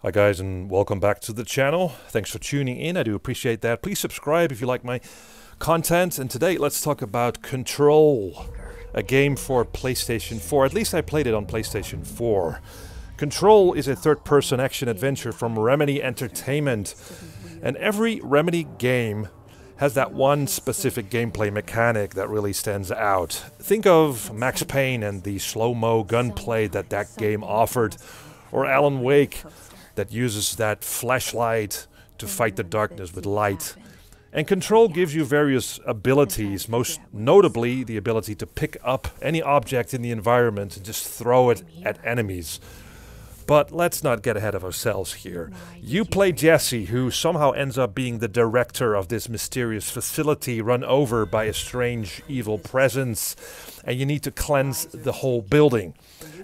Hi guys, and welcome back to the channel. Thanks for tuning in. I do appreciate that. Please subscribe if you like my content. And today let's talk about Control, a game for PlayStation 4. At least I played it on PlayStation 4. Control is a third-person action adventure from Remedy Entertainment. And every Remedy game has that one specific gameplay mechanic that really stands out. Think of Max Payne and the slow-mo gunplay that game offered, or Alan Wake, that uses that flashlight to fight the darkness with light. And Control gives you various abilities, most notably the ability to pick up any object in the environment and just throw it at enemies. But let's not get ahead of ourselves here. You play Jesse, who somehow ends up being the director of this mysterious facility run over by a strange evil presence, and you need to cleanse the whole building.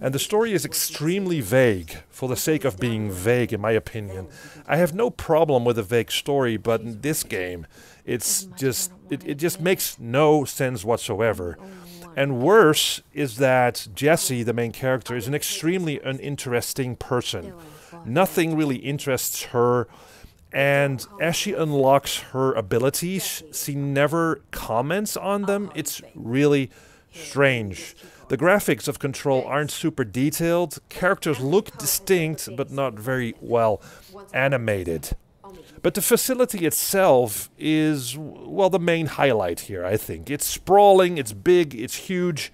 And the story is extremely vague, for the sake of being vague in my opinion. I have no problem with a vague story, but in this game, it just makes no sense whatsoever. And worse is that Jessie, the main character, is an extremely uninteresting person. Nothing really interests her, and as she unlocks her abilities, she never comments on them. It's really strange. The graphics of Control aren't super detailed. Characters look distinct, but not very well animated. But the facility itself is, well, the main highlight here, I think. It's sprawling, it's big, it's huge,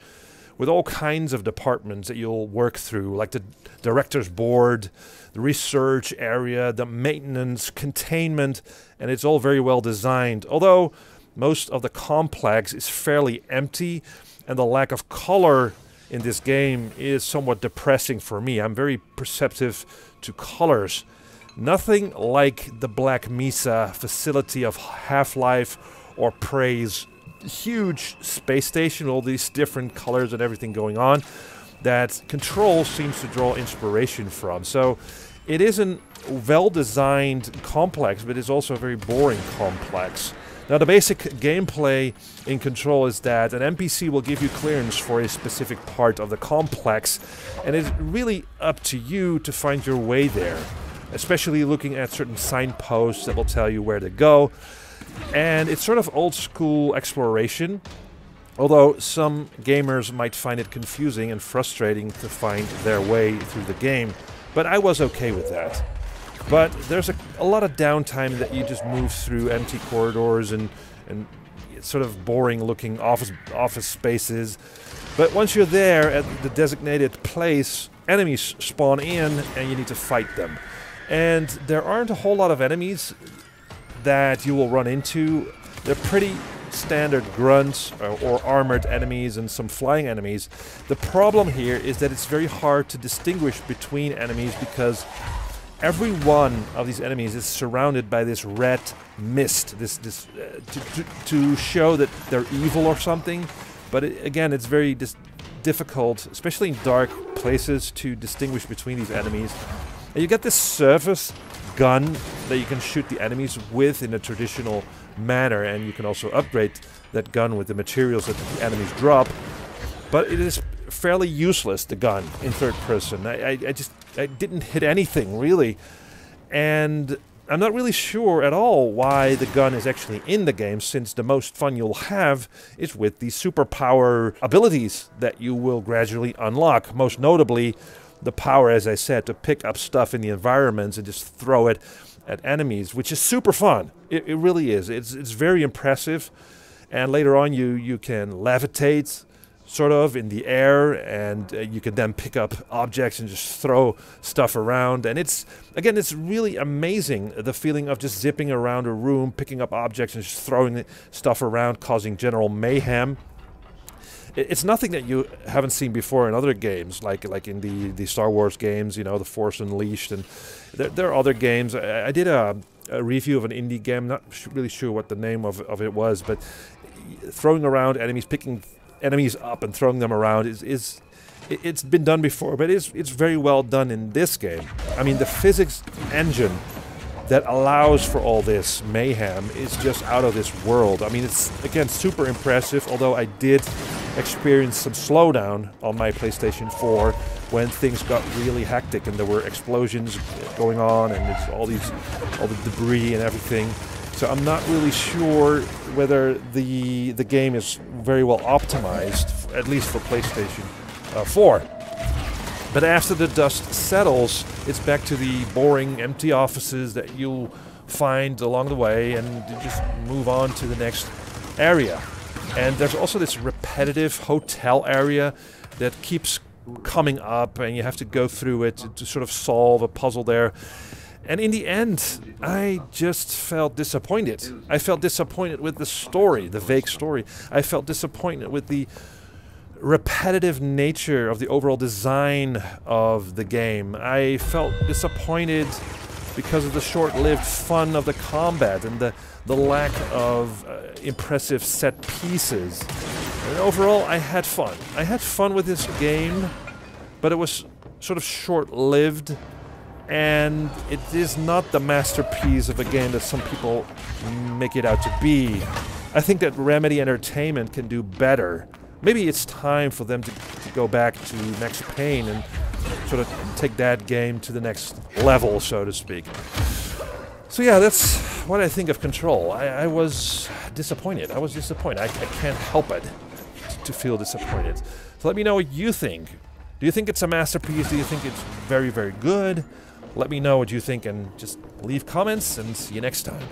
with all kinds of departments that you'll work through, like the director's board, the research area, the maintenance, containment, and it's all very well designed. Although most of the complex is fairly empty, and the lack of color in this game is somewhat depressing for me. I'm very perceptive to colors. Nothing like the Black Mesa facility of Half-Life or Prey's huge space station, all these different colors and everything going on, that Control seems to draw inspiration from. So it is a well-designed complex, but it's also a very boring complex. Now, the basic gameplay in Control is that an NPC will give you clearance for a specific part of the complex, and it's really up to you to find your way there, especially looking at certain signposts that will tell you where to go. And it's sort of old-school exploration, although some gamers might find it confusing and frustrating to find their way through the game, but I was okay with that. But there's a lot of downtime that you just move through empty corridors and sort of boring-looking office spaces. But once you're there at the designated place, enemies spawn in and you need to fight them. And there aren't a whole lot of enemies that you will run into. They're pretty standard grunts or armored enemies and some flying enemies. The problem here is that it's very hard to distinguish between enemies because every one of these enemies is surrounded by this red mist, to show that they're evil or something. But again, it's very difficult, especially in dark places, to distinguish between these enemies. And you get this surface gun that you can shoot the enemies with in a traditional manner, and you can also upgrade that gun with the materials that the enemies drop. But it is fairly useless, the gun, in third person. I didn't hit anything, really. And I'm not really sure at all why the gun is actually in the game, since the most fun you'll have is with the superpower abilities that you will gradually unlock. Most notably, the power, as I said, to pick up stuff in the environments and just throw it at enemies, which is super fun. It really is. It's very impressive. And later on, you can levitate, sort of, in the air, and you can then pick up objects and just throw stuff around. And it's really amazing, the feeling of just zipping around a room, picking up objects and just throwing stuff around, causing general mayhem. It's nothing that you haven't seen before in other games, like in the Star Wars games, you know, The Force Unleashed, and there are other games. I did a review of an indie game, not really sure what the name of it was, but throwing around enemies, picking enemies up and throwing them around it's been done before, but it's very well done in this game. I mean, the physics engine that allows for all this mayhem is just out of this world. I mean, it's, again, super impressive, although I did experienced some slowdown on my PlayStation 4 when things got really hectic and there were explosions going on and there's all the debris and everything. So I'm not really sure whether the game is very well optimized, at least for PlayStation 4. But after the dust settles, it's back to the boring, empty offices that you'll find along the way, and you just move on to the next area. And there's also this repetitive hotel area that keeps coming up, and you have to go through it to sort of solve a puzzle there. And in the end, I just felt disappointed. I felt disappointed with the story, the vague story. I felt disappointed with the repetitive nature of the overall design of the game. I felt disappointed because of the short-lived fun of the combat and the lack of impressive set pieces. And overall, I had fun. I had fun with this game, but it was sort of short-lived, and it is not the masterpiece of a game that some people make it out to be. I think that Remedy Entertainment can do better. Maybe it's time for them to go back to Max Payne and sort of take that game to the next level, so to speak. So yeah, that's what I think of Control. I was disappointed. I can't help it to feel disappointed. So let me know what you think. Do you think it's a masterpiece? Do you think it's very, very good? Let me know what you think and just leave comments, and see you next time.